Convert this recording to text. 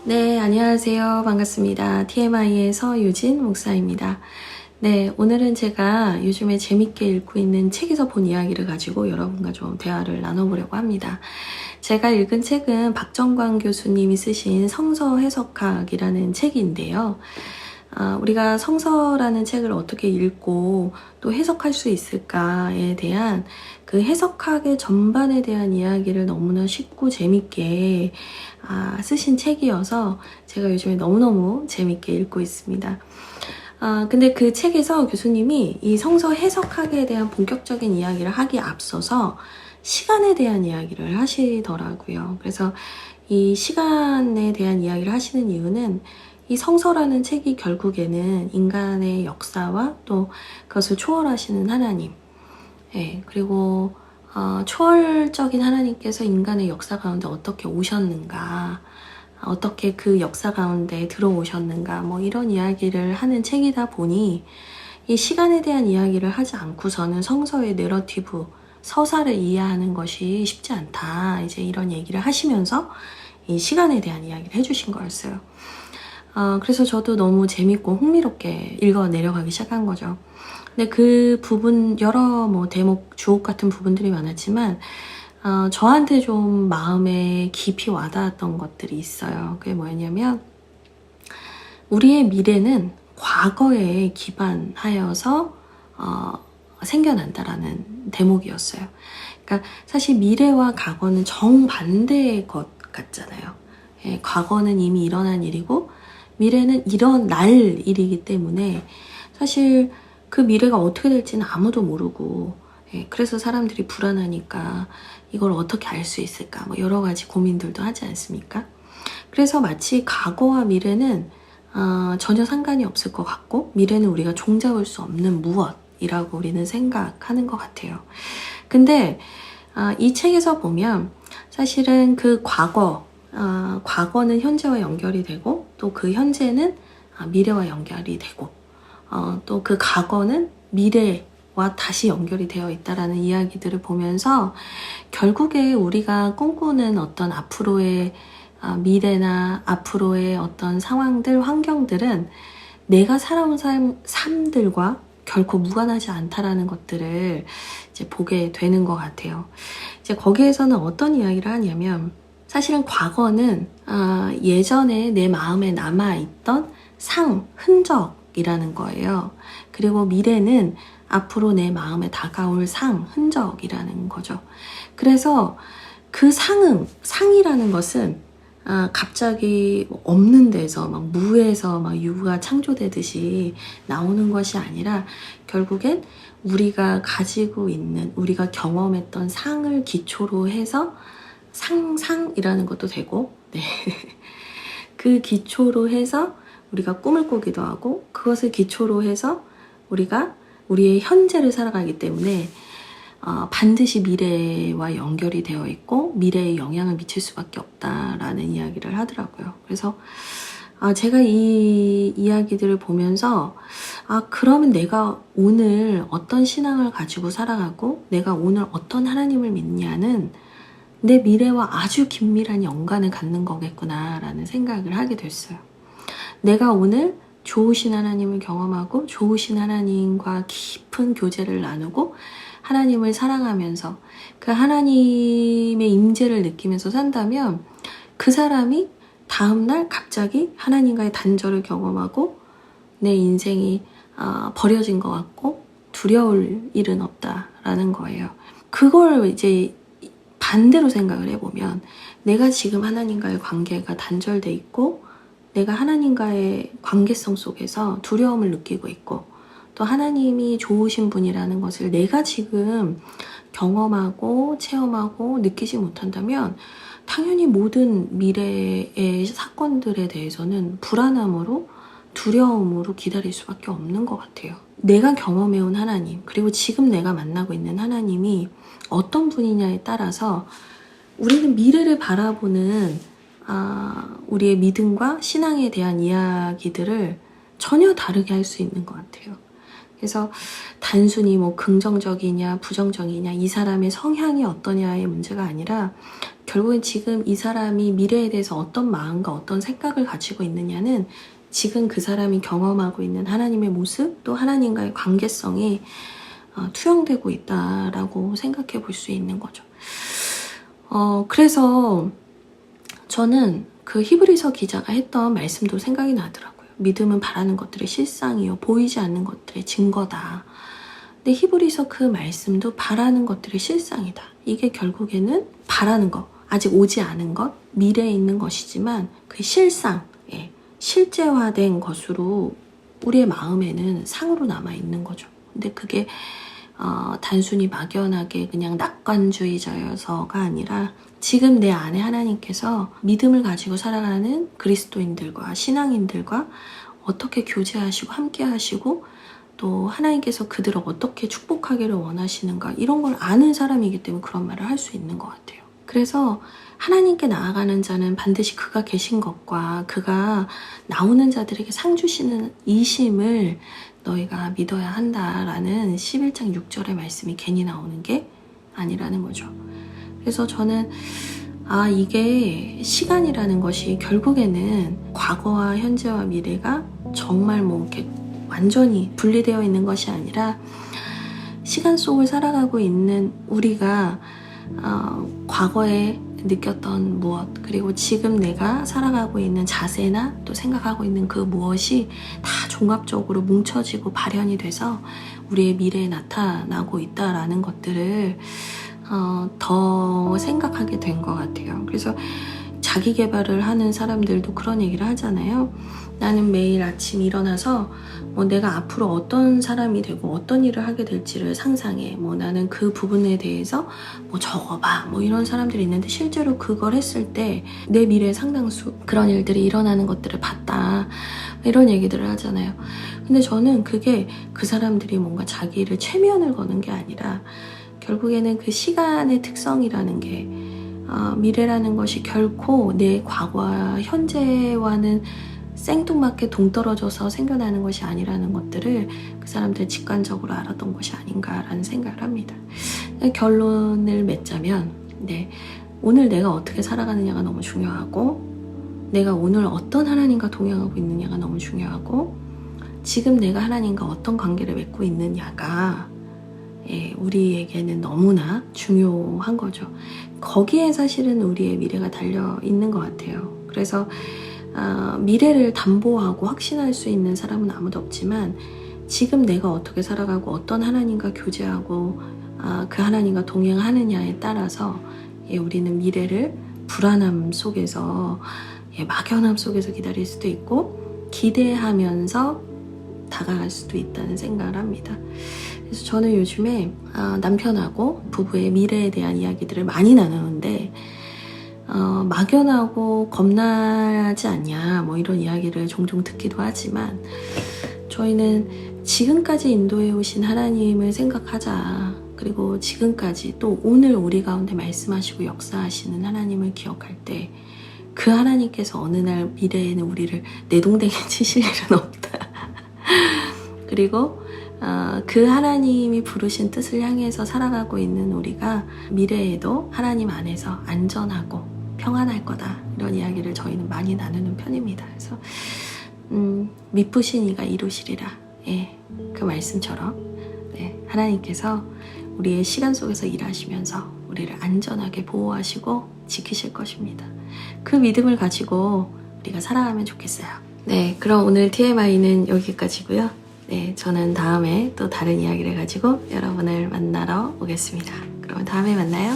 네, 안녕하세요. 반갑습니다. TMI의 서유진 목사입니다. 네, 오늘은 제가 요즘에 재밌게 읽고 있는 책에서 본 이야기를 가지고 여러분과 좀 대화를 나눠보려고 합니다. 제가 읽은 책은 박정광 교수님이 쓰신 성서 해석학이라는 책인데요. 우리가 성서라는 책을 어떻게 읽고 또 해석할 수 있을까에 대한 그 해석학의 전반에 대한 이야기를 너무나 쉽고 재밌게 쓰신 책이어서 제가 요즘에 너무너무 재밌게 읽고 있습니다. 근데 그 책에서 교수님이 이 성서 해석학에 대한 본격적인 이야기를 하기에 앞서서 시간에 대한 이야기를 하시더라고요. 그래서 이 시간에 대한 이야기를 하시는 이유는 이 성서라는 책이 결국에는 인간의 역사와 또 그것을 초월하시는 하나님, 그리고 초월적인 하나님께서 인간의 역사 가운데 어떻게 오셨는가, 어떻게 그 역사 가운데 들어오셨는가, 뭐 이런 이야기를 하는 책이다 보니 이 시간에 대한 이야기를 하지 않고서는 성서의 내러티브, 서사를 이해하는 것이 쉽지 않다. 이제 이런 얘기를 하시면서 이 시간에 대한 이야기를 해주신 거였어요. 그래서 저도 너무 재밌고 흥미롭게 읽어 내려가기 시작한 거죠. 근데 그 부분, 여러 뭐 대목, 주옥 같은 부분들이 많았지만, 저한테 좀 마음에 깊이 와닿았던 것들이 있어요. 그게 뭐였냐면, 우리의 미래는 과거에 기반하여서, 생겨난다라는 대목이었어요. 그러니까 사실 미래와 과거는 정반대의 것 같잖아요. 과거는 이미 일어난 일이고, 미래는 일어날 일이기 때문에 사실 그 미래가 어떻게 될지는 아무도 모르고, 그래서 사람들이 불안하니까 이걸 어떻게 알 수 있을까, 뭐 여러 가지 고민들도 하지 않습니까? 그래서 마치 과거와 미래는 전혀 상관이 없을 것 같고, 미래는 우리가 종잡을 수 없는 무엇이라고 우리는 생각하는 것 같아요. 근데 이 책에서 보면 사실은 그 과거는 현재와 연결이 되고, 또 그 현재는 미래와 연결이 되고, 또 그 과거는 미래와 다시 연결이 되어 있다라는 이야기들을 보면서 결국에 우리가 꿈꾸는 어떤 앞으로의 미래나 앞으로의 어떤 상황들, 환경들은 내가 살아온 삶들과 결코 무관하지 않다라는 것들을 이제 보게 되는 것 같아요. 이제 거기에서는 어떤 이야기를 하냐면, 사실은 과거는 예전에 내 마음에 남아있던 흔적이라는 거예요. 그리고 미래는 앞으로 내 마음에 다가올 흔적이라는 거죠. 그래서 그 상이라는 것은 갑자기 없는 데서 막 무에서 막 유가 창조되듯이 나오는 것이 아니라 결국엔 우리가 가지고 있는, 우리가 경험했던 상을 기초로 해서 상상이라는 것도 되고, 그 기초로 해서 우리가 꿈을 꾸기도 하고, 그것을 기초로 해서 우리가 우리의 현재를 살아가기 때문에 반드시 미래와 연결이 되어 있고 미래에 영향을 미칠 수밖에 없다라는 이야기를 하더라고요. 그래서 제가 이 이야기들을 보면서 그러면 내가 오늘 어떤 신앙을 가지고 살아가고 내가 오늘 어떤 하나님을 믿냐는 내 미래와 아주 긴밀한 연관을 갖는 거겠구나라는 생각을 하게 됐어요. 내가 오늘 좋으신 하나님을 경험하고 좋으신 하나님과 깊은 교제를 나누고 하나님을 사랑하면서 그 하나님의 임재를 느끼면서 산다면 그 사람이 다음날 갑자기 하나님과의 단절을 경험하고 내 인생이 버려진 것 같고 두려울 일은 없다라는 거예요. 그걸 이제 반대로 생각을 해보면 내가 지금 하나님과의 관계가 단절돼 있고 내가 하나님과의 관계성 속에서 두려움을 느끼고 있고 또 하나님이 좋으신 분이라는 것을 내가 지금 경험하고 체험하고 느끼지 못한다면 당연히 모든 미래의 사건들에 대해서는 불안함으로 두려움으로 기다릴 수밖에 없는 것 같아요. 내가 경험해온 하나님, 그리고 지금 내가 만나고 있는 하나님이 어떤 분이냐에 따라서 우리는 미래를 바라보는 우리의 믿음과 신앙에 대한 이야기들을 전혀 다르게 할 수 있는 것 같아요. 그래서 단순히 뭐 긍정적이냐 부정적이냐 이 사람의 성향이 어떠냐의 문제가 아니라 결국엔 지금 이 사람이 미래에 대해서 어떤 마음과 어떤 생각을 가지고 있느냐는 지금 그 사람이 경험하고 있는 하나님의 모습 또 하나님과의 관계성이 투영되고 있다라고 생각해 볼 수 있는 거죠. 그래서 저는 그 히브리서 기자가 했던 말씀도 생각이 나더라고요. 믿음은 바라는 것들의 실상이요 보이지 않는 것들의 증거다. 근데 히브리서 그 말씀도 바라는 것들의 실상이다. 이게 결국에는 바라는 것, 아직 오지 않은 것, 미래에 있는 것이지만 그 실상, 실제화된 것으로 우리의 마음에는 상으로 남아있는 거죠. 근데 그게 단순히 막연하게 그냥 낙관주의자여서가 아니라 지금 내 안에 하나님께서 믿음을 가지고 살아가는 그리스도인들과 신앙인들과 어떻게 교제하시고 함께 하시고 또 하나님께서 그들을 어떻게 축복하기를 원하시는가 이런 걸 아는 사람이기 때문에 그런 말을 할 수 있는 것 같아요. 그래서 하나님께 나아가는 자는 반드시 그가 계신 것과 그가 나오는 자들에게 상 주시는 이심을 너희가 믿어야 한다라는 11장 6절의 말씀이 괜히 나오는 게 아니라는 거죠. 그래서 저는 이게 시간이라는 것이 결국에는 과거와 현재와 미래가 정말 뭐 이렇게 완전히 분리되어 있는 것이 아니라 시간 속을 살아가고 있는 우리가 과거에 느꼈던 무엇 그리고 지금 내가 살아가고 있는 자세나 또 생각하고 있는 그 무엇이 다 종합적으로 뭉쳐지고 발현이 돼서 우리의 미래에 나타나고 있다라는 것들을 더 생각하게 된 것 같아요. 그래서 자기 개발을 하는 사람들도 그런 얘기를 하잖아요. 나는 매일 아침 일어나서 내가 앞으로 어떤 사람이 되고 어떤 일을 하게 될지를 상상해. 나는 그 부분에 대해서 적어봐. 이런 사람들이 있는데 실제로 그걸 했을 때 내 미래의 상당수 그런 일들이 일어나는 것들을 봤다. 이런 얘기들을 하잖아요. 근데 저는 그게 그 사람들이 뭔가 자기를 최면을 거는 게 아니라 결국에는 그 시간의 특성이라는 게 미래라는 것이 결코 내 과거와 현재와는 생뚱맞게 동떨어져서 생겨나는 것이 아니라는 것들을 그 사람들이 직관적으로 알았던 것이 아닌가라는 생각을 합니다. 결론을 맺자면 오늘 내가 어떻게 살아가느냐가 너무 중요하고 내가 오늘 어떤 하나님과 동행하고 있느냐가 너무 중요하고 지금 내가 하나님과 어떤 관계를 맺고 있느냐가 우리에게는 너무나 중요한 거죠. 거기에 사실은 우리의 미래가 달려 있는 것 같아요. 그래서 미래를 담보하고 확신할 수 있는 사람은 아무도 없지만 지금 내가 어떻게 살아가고 어떤 하나님과 교제하고 그 하나님과 동행하느냐에 따라서 우리는 미래를 불안함 속에서 막연함 속에서 기다릴 수도 있고 기대하면서 다가갈 수도 있다는 생각을 합니다. 그래서 저는 요즘에 남편하고 부부의 미래에 대한 이야기들을 많이 나누는데 막연하고 겁나지 않냐 이런 이야기를 종종 듣기도 하지만 저희는 지금까지 인도해 오신 하나님을 생각하자. 그리고 지금까지 또 오늘 우리 가운데 말씀하시고 역사하시는 하나님을 기억할 때 그 하나님께서 어느 날 미래에는 우리를 내동댕이 치실 일은 없다. 그리고 그 하나님이 부르신 뜻을 향해서 살아가고 있는 우리가 미래에도 하나님 안에서 안전하고 평안할 거다. 이런 이야기를 저희는 많이 나누는 편입니다. 그래서 미쁘신 이가 이루시리라. 그 말씀처럼 하나님께서 우리의 시간 속에서 일하시면서 우리를 안전하게 보호하시고 지키실 것입니다. 그 믿음을 가지고 우리가 살아가면 좋겠어요. 그럼 오늘 TMI는 여기까지고요. 저는 다음에 또 다른 이야기를 가지고 여러분을 만나러 오겠습니다. 그럼 다음에 만나요.